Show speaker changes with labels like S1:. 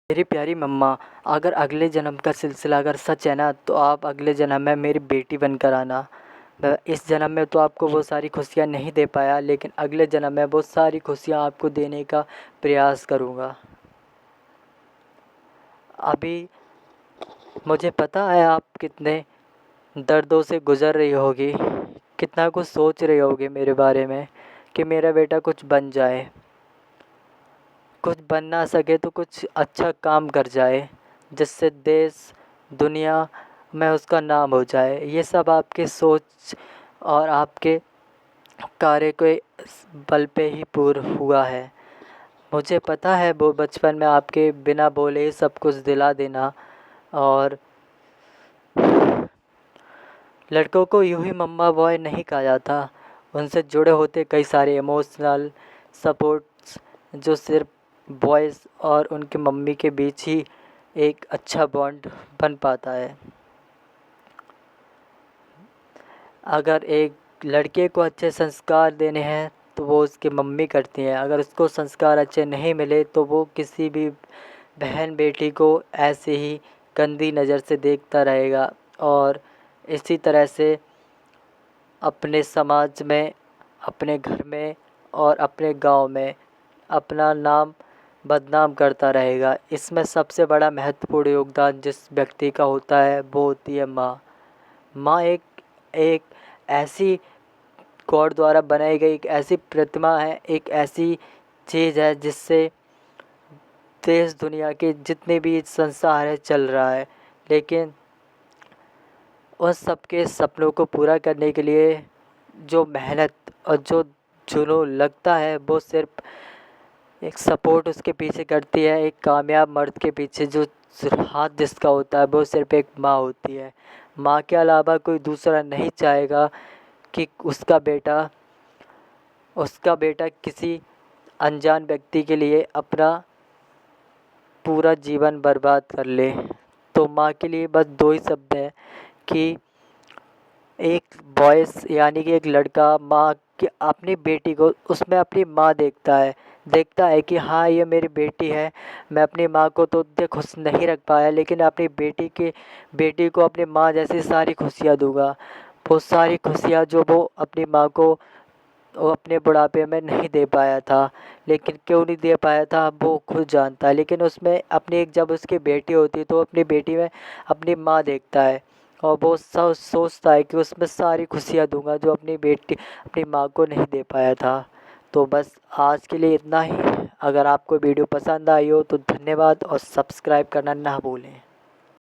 S1: मेरी प्यारी मम्मा, अगर अगले जन्म का सिलसिला अगर सच है ना, तो आप अगले जन्म में मेरी बेटी बनकर आना। मैं इस जन्म में तो आपको वो सारी खुशियाँ नहीं दे पाया, लेकिन अगले जन्म में वो सारी खुशियाँ आपको देने का प्रयास करूँगा। अभी मुझे पता है आप कितने दर्दों से गुज़र रही होगी, कितना कुछ सोच रही होगी मेरे बारे में कि मेरा बेटा कुछ बन जाए, कुछ बन ना सके तो कुछ अच्छा काम कर जाए, जिससे देश दुनिया में उसका नाम हो जाए। ये सब आपके सोच और आपके कार्य के बल पे ही पूर्ण हुआ है। मुझे पता है वो बचपन में आपके बिना बोले ही सब कुछ दिला देना, और लड़कों को यूँ ही मम्मा बॉय नहीं कहा जाता, उनसे जुड़े होते कई सारे इमोशनल सपोर्ट्स जो सिर्फ बॉयज़ और उनकी मम्मी के बीच ही एक अच्छा बॉन्ड बन पाता है। अगर एक लड़के को अच्छे संस्कार देने हैं तो वो उसकी मम्मी करती हैं, अगर उसको संस्कार अच्छे नहीं मिले तो वो किसी भी बहन बेटी को ऐसे ही गंदी नज़र से देखता रहेगा, और इसी तरह से अपने समाज में, अपने घर में और अपने गांव में अपना नाम बदनाम करता रहेगा। इसमें सबसे बड़ा महत्वपूर्ण योगदान जिस व्यक्ति का होता है वो होती है माँ। माँ एक एक ऐसी गॉड द्वारा बनाई गई एक ऐसी प्रतिमा है, एक ऐसी चीज़ है जिससे देश दुनिया के जितने भी संसार है चल रहा है। लेकिन उन सबके सपनों को पूरा करने के लिए जो मेहनत और जो जुनून लगता है वो सिर्फ एक सपोर्ट उसके पीछे करती है। एक कामयाब मर्द के पीछे जो हाथ जिसका होता है वो सिर्फ एक माँ होती है। माँ के अलावा कोई दूसरा नहीं चाहेगा कि उसका बेटा किसी अनजान व्यक्ति के लिए अपना पूरा जीवन बर्बाद कर ले। तो माँ के लिए बस दो ही शब्द हैं कि एक बॉयज़ यानी कि एक लड़का माँ की अपनी बेटी को उसमें अपनी माँ देखता है कि हाँ ये मेरी बेटी है। मैं अपनी माँ को तो उतने खुश नहीं रख पाया, लेकिन अपनी बेटी को अपनी माँ जैसी सारी खुशियाँ दूँगा। वो सारी खुशियाँ जो वो अपनी माँ को वो अपने बुढ़ापे में नहीं दे पाया था, लेकिन क्यों नहीं दे पाया था वो खुद जानता है। लेकिन उसमें अपनी एक जब उसकी बेटी होती है तो अपनी बेटी में अपनी माँ देखता है, और वो सोचता है कि उसमें सारी खुशियाँ दूंगा जो अपनी माँ को नहीं दे पाया था। तो बस आज के लिए इतना ही। अगर आपको वीडियो पसंद आई हो तो धन्यवाद, और सब्सक्राइब करना ना भूलें।